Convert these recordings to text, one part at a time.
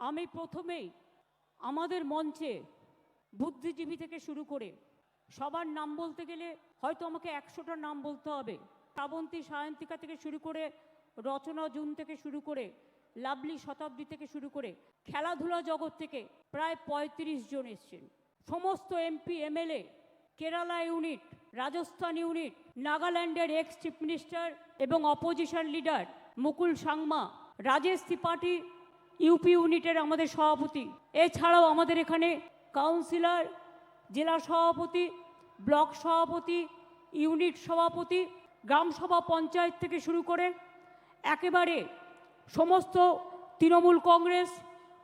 আমি প্রথমেই আমাদের মঞ্চে বুদ্ধিজীবী থেকে শুরু করে সবার নাম বলতে গেলে হয়তো আমাকে 100টা নাম বলতে হবে। শ্রাবন্তী সায়ন্তিকা থেকে শুরু করে রচনা জুন থেকে শুরু করে লাভলি শতাব্দী থেকে শুরু করে খেলাধুলা জগৎ থেকে প্রায় 35 জন এসছেন। সমস্ত MP MLA, Kerala unit, Rajasthan unit, নাগাল্যান্ডের এক্স চিফ মিনিস্টার এবং অপোজিশন লিডার মুকুল সাংমা, রাজেশ ত্রিপাঠী ইউপি ইউনিটের আমাদের সভাপতি, এছাড়াও আমাদের এখানে কাউন্সিলর, জেলা সভাপতি, ব্লক সভাপতি, ইউনিট সভাপতি, গ্রামসভা পঞ্চায়েত থেকে শুরু করে একেবারে সমস্ত তৃণমূল কংগ্রেস,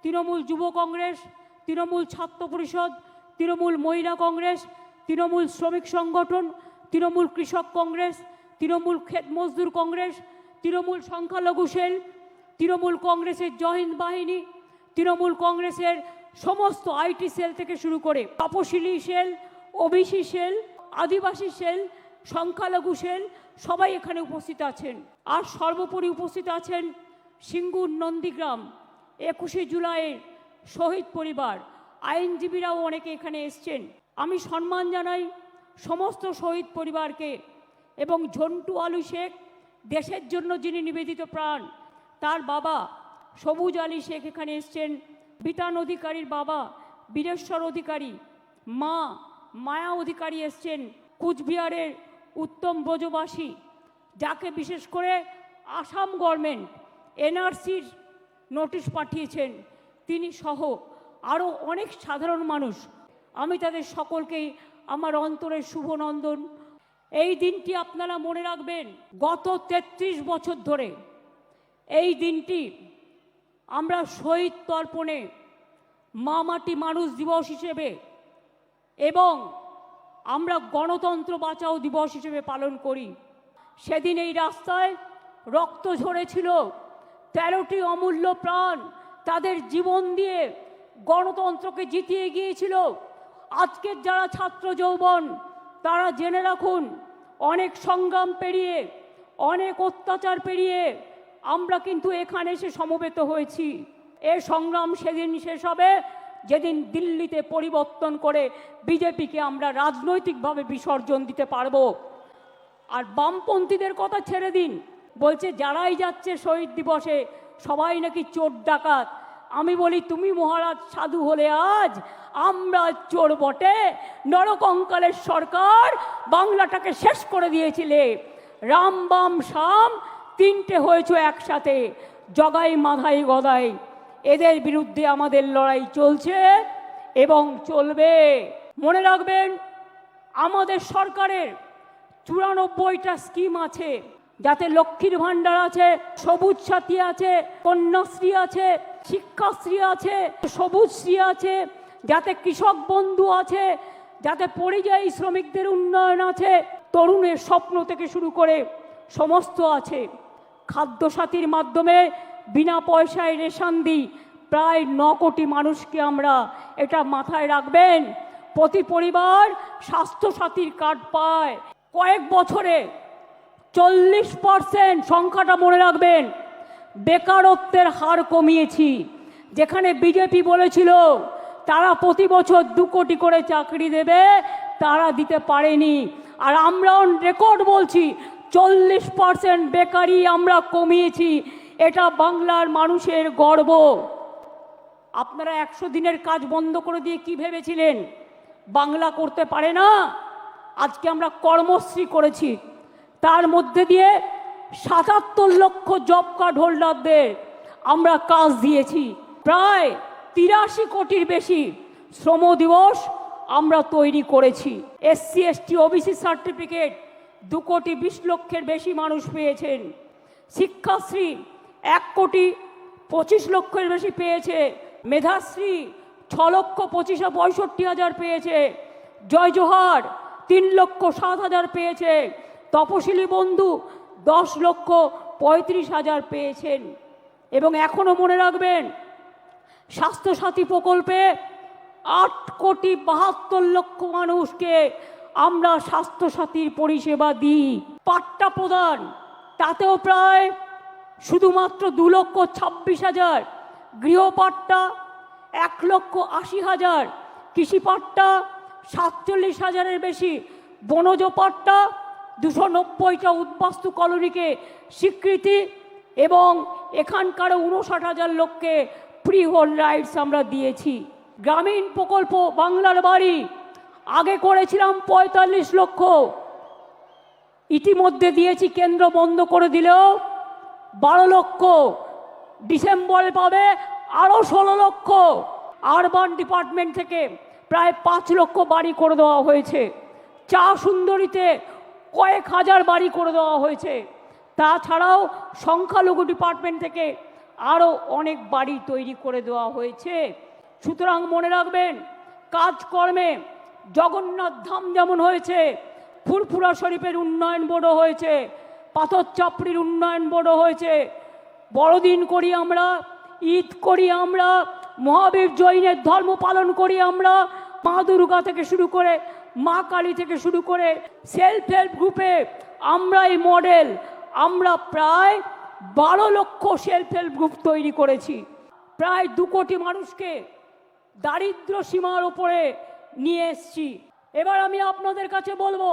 তৃণমূল যুব কংগ্রেস, তৃণমূল ছাত্র পরিষদ, তৃণমূল মহিলা কংগ্রেস, তৃণমূল শ্রমিক সংগঠন, তৃণমূল কৃষক কংগ্রেস, তৃণমূল ক্ষেত মজদুর কংগ্রেস, তৃণমূল সংখ্যালঘু সেল, তৃণমূল কংগ্রেসের জহিন্দ বাহিনী, তৃণমূল কংগ্রেসের সমস্ত আইটি সেল থেকে শুরু করে তপশিলি সেল, ওবিসি সেল, আদিবাসী সেল, সংখ্যালঘু সেল সবাই এখানে উপস্থিত আছেন। আর সর্বোপরি উপস্থিত আছেন সিঙ্গুর নন্দীগ্রাম 21শে জুলাইয়ের শহীদ পরিবার, আইনজীবীরাও অনেকে এখানে এসছেন। আমি সম্মান জানাই সমস্ত শহীদ পরিবারকে এবং ঝন্টু আলী শেখ, দেশের জন্য যিনি নিবেদিত প্রাণ, তার বাবা সবুজ আলী শেখ এখানে এসছেন, বিতান অধিকারীর বাবা বীরেশ্বর অধিকারী, মা মায়া অধিকারী এসছেন, কুচবিহারের উত্তম ব্রজবাসী, যাকে বিশেষ করে আসাম গভর্নমেন্ট এনআরসির নোটিশ পাঠিয়েছেন, তিনি সহ আরও অনেক সাধারণ মানুষ। আমি তাদের সকলকেই আমার অন্তরের শুভনন্দন। এই দিনটি আপনারা মনে রাখবেন, গত 33 বছর ধরে এই দিনটি আমরা শহীদ তর্পণে মা মাটি মানুষ দিবস হিসেবে এবং আমরা গণতন্ত্র বাঁচাও দিবস হিসেবে পালন করি। সেদিন এই রাস্তায় রক্ত ঝরেছিল, 13টি অমূল্য প্রাণ তাদের জীবন দিয়ে গণতন্ত্রকে জিতিয়ে গিয়েছিল। আজকের যারা ছাত্র যৌবন, তারা জেনে রাখুন, অনেক সংগ্রাম পেরিয়ে, অনেক অত্যাচার পেরিয়ে আমরা কিন্তু এখানে এসে সমবেত হয়েছি। এ সংগ্রাম সেদিন শেষ হবে যেদিন দিল্লিতে পরিবর্তন করে বিজেপিকে আমরা রাজনৈতিকভাবে বিসর্জন দিতে পারবো। আর বামপন্থীদের কথা ছেড়ে দিন, বলছে যারাই যাচ্ছে শহীদ দিবসে সবাই নাকি চোর ডাকাত। আমি বলি, তুমি মহারাজ সাধু হলে আজ আমরা চোর বটে। নরকঙ্কালের সরকার বাংলাটাকে শেষ করে দিয়েছিলে, রাম বাম শাম তিনটে হয়েছে একসাথে, জগাই মাধাই গদাই। এদের বিরুদ্ধে আমাদের লড়াই চলছে এবং চলবে। মনে রাখবেন, আমাদের সরকারের 94টা স্কিম আছে, যাতে লক্ষ্মীর ভাণ্ডার আছে, সবুজ সাথী আছে, কন্যাশ্রী আছে, শিক্ষাশ্রী আছে, সবুজশ্রী আছে, যাতে কৃষক বন্ধু আছে, যাতে পরিযায়ী শ্রমিকদের উন্নয়ন আছে, তরুণের স্বপ্ন থেকে শুরু করে সমস্ত আছে। খাদ্যসাথীর মাধ্যমে বিনা পয়সায় রেশন দিই প্রায় 9 কোটি মানুষকে আমরা, এটা মাথায় রাখবেন। প্রতি পরিবার স্বাস্থ্যসাথীর কার্ড পায়। কয়েক বছরে 40% সংখ্যাটা মনে রাখবেন, বেকারত্বের হার কমিয়েছি। যেখানে বিজেপি বলেছিল তারা প্রতি বছর 2 কোটি করে চাকরি দেবে, তারা দিতে পারেনি। আর আমরা অন রেকর্ড বলছি 40% বেকারি আমরা কমিয়েছি। এটা বাংলার মানুষের গর্ব। আপনারা 100 দিনের কাজ বন্ধ করে দিয়ে কি ভেবেছিলেন বাংলা করতে পারে না? আজকে আমরা কর্মশ্রী করেছি, তার মধ্যে দিয়ে 77 লক্ষ জব কার্ড হোল্ডারদের আমরা কাজ দিয়েছি। প্রায় 83 কোটির বেশি শ্রম দিবস আমরা তৈরি করেছি। এসসি এসটি ওবিসি সার্টিফিকেট 2 কোটি 20 লক্ষের বেশি মানুষ পেয়েছেন। শিক্ষাশ্রী 1 কোটি 25 লক্ষের বেশি পেয়েছে। মেধাশ্রী 6 লক্ষ 65 হাজার পেয়েছে। জয় জোহার 3 লক্ষ 7 হাজার পেয়েছে। তপশিলি বন্ধু 10 লক্ষ 35 হাজার পেয়েছেন। এবং এখনও মনে রাখবেন, স্বাস্থ্যসাথী প্রকল্পে 8 কোটি 72 লক্ষ মানুষকে আমরা স্বাস্থ্যসাথীর পরিষেবা দিই। পাট্টা প্রদান, তাতেও প্রায় শুধুমাত্র 2 লক্ষ 26 হাজার গৃহপাট্টা 1,80,000, কৃষিপাট্টা 47,000-এর বেশি, বনজ পাট্টা 290টা উদ্বাস্তু কলোনিকে স্বীকৃতি এবং এখানকার 59,000 লোককে ফ্রি হোল্ড রাইটস আমরা দিয়েছি। গ্রামীণ প্রকল্প বাংলার বাড়ি আগে করেছিলাম 45 লক্ষ, ইতিমধ্যে দিয়েছি, কেন্দ্র বন্ধ করে দিলেও 12 লক্ষ, ডিসেম্বরে পাবে আরও 16 লক্ষ। আরবান ডিপার্টমেন্ট থেকে প্রায় 5 লক্ষ বাড়ি করে দেওয়া হয়েছে। চা সুন্দরীতে কয়েক হাজার বাড়ি করে দেওয়া হয়েছে। তাছাড়াও সংখ্যালঘু ডিপার্টমেন্ট থেকে আরও অনেক বাড়ি তৈরি করে দেওয়া হয়েছে। সুতরাং মনে রাখবেন, কাজকর্মে জগন্নাথ ধাম যেমন হয়েছে, ফুরফুরা শরীফের উন্নয়ন বোর্ডও হয়েছে, পাথর চাপড়ির উন্নয়ন বোর্ডও হয়েছে। বড়দিন করি আমরা, ঈদ করি আমরা, মহাবীর জৈনের ধর্ম পালন করি আমরা, মা দুর্গা থেকে শুরু করে মা কালী থেকে শুরু করে সেলফ হেল্প গ্রুপে আমরা এই মডেল, আমরা প্রায় 12 লক্ষ সেলফ হেল্প গ্রুপ তৈরি করেছি। প্রায় 2 কোটি মানুষকে দারিদ্র সীমার ওপরে নিয়ে এসছি। এবার আমি আপনাদের কাছে বলবো,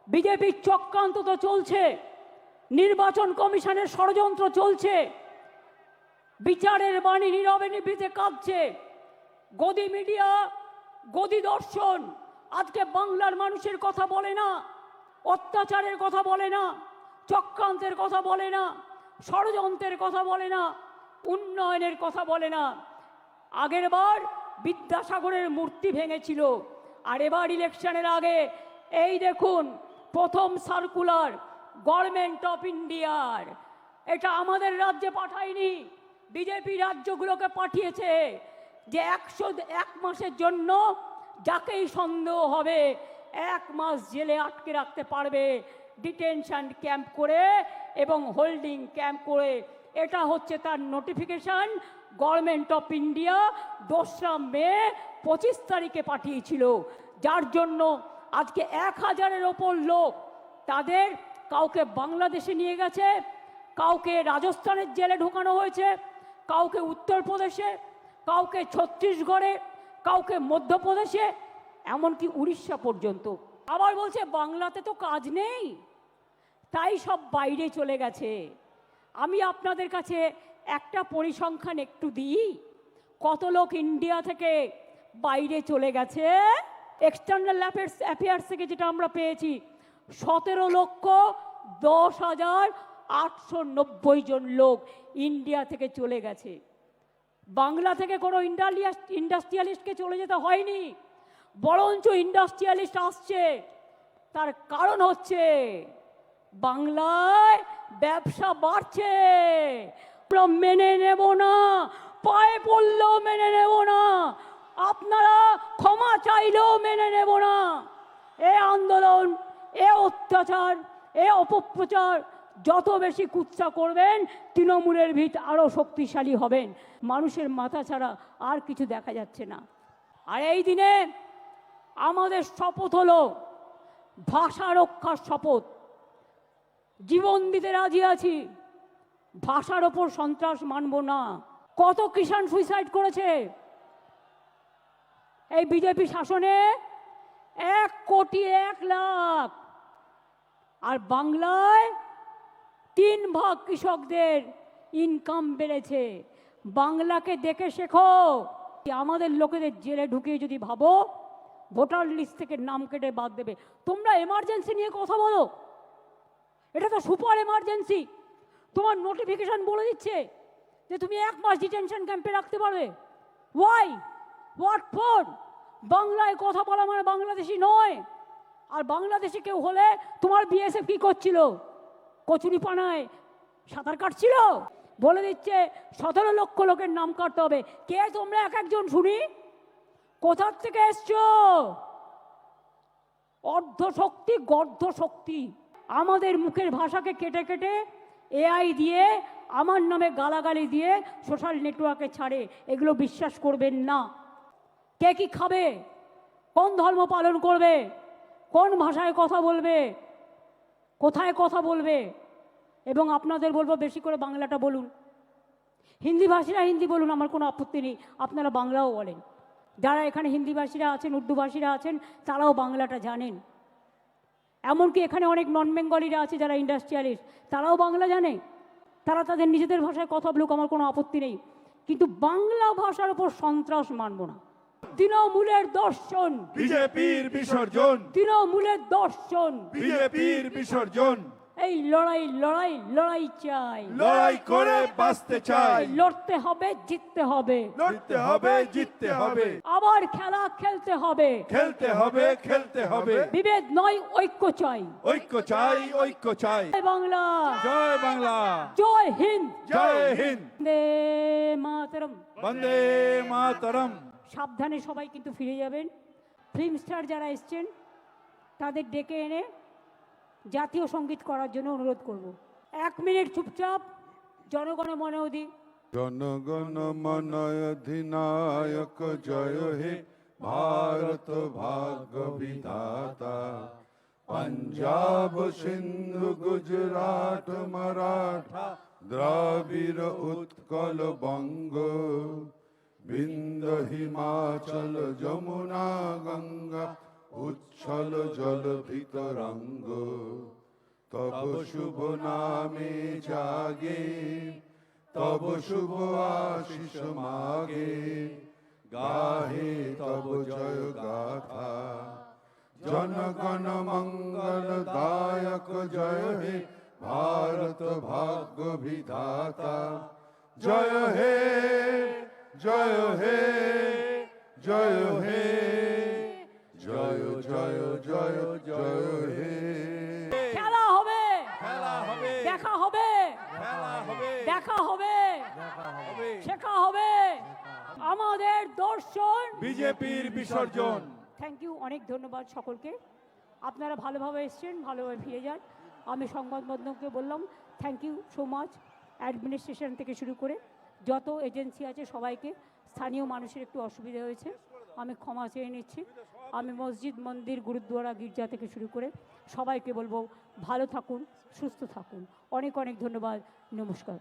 বিজেপির চক্রান্ত তো চলছে, নির্বাচন কমিশনের ষড়যন্ত্র চলছে, বিচারের বাণী নীরবে নিভৃতে কাঁদছে, গদি মিডিয়া, গদি দর্শন আজকে বাংলার মানুষের কথা বলে না, অত্যাচারের কথা বলে না, চক্রান্তের কথা বলে না, ষড়যন্ত্রের কথা বলে না, উন্নয়নের কথা বলে না। আগের বার বিদ্যাসাগরের মূর্তি ভেঙেছিল, আর এবার ইলেকশনের আগে এই দেখুন প্রথম সার্কুলার গভর্নমেন্ট অফ ইন্ডিয়ার, এটা আমাদের রাজ্যে পাঠায়নি, বিজেপি রাজ্যগুলোকে পাঠিয়েছে, যে 101 মাসের জন্য যাকেই সন্দেহ হবে 1 মাস জেলে আটকে রাখতে পারবে, ডিটেনশন ক্যাম্প করে এবং হোল্ডিং ক্যাম্প করে। এটা হচ্ছে তার নোটিফিকেশন গভর্নমেন্ট অফ ইন্ডিয়া 2রা মে 25 তারিখে পাঠিয়েছিল, যার জন্য আজকে 1000-এর ওপর লোক, তাদের কাউকে বাংলাদেশে নিয়ে গেছে, কাউকে রাজস্থানের জেলে ঢোকানো হয়েছে, কাউকে উত্তরপ্রদেশে, কাউকে ছত্তিশগড়ে, কাউকে মধ্যপ্রদেশে, এমনকি উড়িষ্যা পর্যন্ত। আবার বলছে বাংলাতে তো কাজ নেই, তাই সব বাইরে চলে গেছে। আমি আপনাদের কাছে একটা পরিসংখ্যান একটু দিই, কত লোক ইন্ডিয়া থেকে বাইরে চলে গেছে। এক্সটার্নাল অ্যাফেয়ার্স থেকে যেটা আমরা পেয়েছি, 17,10,890 জন লোক ইন্ডিয়া থেকে চলে গেছে। বাংলা থেকে কোনো ইন্ডাস্ট্রিয়ালিস্টকে চলে যেতে হয়নি, বরঞ্চ ইন্ডাস্ট্রিয়ালিস্ট আসছে। তার কারণ হচ্ছে বাংলায় ব্যবসা বাড়ছে। আমরা মেনে নেব না, পায়ে পড়লেও মেনে নেব না, আপনারা ক্ষমা চাইলেও মেনে নেব না। এ আন্দোলন, এ অত্যাচার, এ অপপ্রচার যত বেশি কুৎসা করবেন, তৃণমূলের ভিত আরও শক্তিশালী হবেন। মানুষের মাথা ছাড়া আর কিছু দেখা যাচ্ছে না। আর এই দিনে আমাদের শপথ হলো ভাষা রক্ষার শপথ। জীবন দিতে রাজি আছি, ভাষার ওপর সন্ত্রাস মানব না। কত কিষাণ সুইসাইড করেছে এই বিজেপি শাসনে? 1,01,00,000। আর বাংলায় 3 ভাগ কৃষকদের ইনকাম বেড়েছে। বাংলাকে দেখে শেখো। আমাদের লোকেদের জেলে ঢুকিয়ে যদি ভাবো ভোটার লিস্ট থেকে নাম কেটে বাদ দেবে, তোমরা এমার্জেন্সি নিয়ে কথা বলো, এটা তো সুপার এমার্জেন্সি। তোমার নোটিফিকেশন বলে দিচ্ছে যে তুমি 1 মাস ডিটেনশন ক্যাম্পে রাখতে পারবে। Why, what for? বাংলায় কথা বলা মানে বাংলাদেশি নয়। আর বাংলাদেশে কেউ হলে তোমার বিএসএফ কি করছিল? কচুরিপানায় সাঁতার কাটছিল? বলে দিচ্ছে 17 লক্ষ লোকের নাম কাটতে হবে। কে তোমরা এক একজন শুনি? কোথার থেকে এসছো? অর্ধ শক্তি, গর্ধ শক্তি। আমাদের মুখের ভাষাকে কেটে কেটে এআই দিয়ে, আমার নামে গালাগালি দিয়ে সোশ্যাল নেটওয়ার্কে ছাড়ে। এগুলো বিশ্বাস করবেন না। কে কি খাবে, কোন ধর্ম পালন করবে, কোন ভাষায় কথা বলবে, কোথায় কথা বলবে, এবং আপনাদের বলবো বেশি করে বাংলাটা বলুন। হিন্দিভাষীরা হিন্দি বলুন, আমার কোনো আপত্তি নেই, আপনারা বাংলাও বলেন। যারা এখানে হিন্দিভাষীরা আছেন, উর্দুভাষীরা আছেন, তারাও বাংলাটা জানেন। এমনকি এখানে অনেক নন বেঙ্গলিরা আছে যারা ইন্ডাস্ট্রিয়ালিস্ট, তারাও বাংলা জানে। তারা তাদের নিজেদের ভাষায় কথা বলুক, আমার কোনো আপত্তি নেই, কিন্তু বাংলা ভাষার উপর সন্ত্রাস মানব না। তৃণমূলের দর্শন বিজেপির বিসর্জন, তৃণমূলের দর্শন বিজেপির বিসর্জন। এই লড়াই লড়াই লড়াই চাই, লড়াই করে বাঁচতে চাই, লড়তে হবে, জিততে হবে, লড়তে হবে, জিততে হবে, আবার খেলা খেলতে হবে, খেলতে হবে, খেলতে হবে। বিভেদ নয়, ঐক্য চাই। ঐক্য চাই, ঐক্য চাই। জয় বাংলা, জয় বাংলা, জয় হিন্দ, জয় হিন্দ, বন্দে মাতরম। বন্দে মাতরম। সাবধানে সবাই কিন্তু ফিরে যাবেন। ফিল্ম স্টার যারা এসছেন তাদের ডেকে এনে জাতীয় সঙ্গীত করার জন্য অনুরোধ করব। 1 মিনিট চুপচাপ জনগণ মন অধি। জনগণ মন অধিনায়ক জয় হে ভারত ভাগ্য বিধাতা। पंजाब सिंधु गुजरात मराठा द्राविड़ उत्कल बंग विंध्य हिमाचल जमुना गंगा उच्छल जलधि तरंग तब शुभ नामे जागे तब शुभ आशीष मागे गाहे तब जय गाथा जनगण मंगल दायक जय हे भारत भाग्य विधाता जय हे जय हे जय हे जय जय जय जय हे খেলা হবে, খেলা হবে, দেখা হবে, খেলা হবে, দেখা হবে, দেখা হবে, শেখা হবে, আমাদের দর্শন বিজেপির বিসর্জন। থ্যাংক ইউ, অনেক ধন্যবাদ সকলকে। আপনারা ভালোভাবে এসছেন, ভালোভাবে ফিরে যান। আমি সংবাদ মাধ্যমকে বললাম thank you so much. Administration থেকে শুরু করে যত এজেন্সি আছে সবাইকে, স্থানীয় মানুষের একটু অসুবিধা হয়েছে, আমি ক্ষমা চেয়ে নিচ্ছি। আমি মসজিদ, মন্দির, গুরুদ্বারা, গির্জা থেকে শুরু করে সবাইকে বলবো ভালো থাকুন, সুস্থ থাকুন। অনেক অনেক ধন্যবাদ, নমস্কার।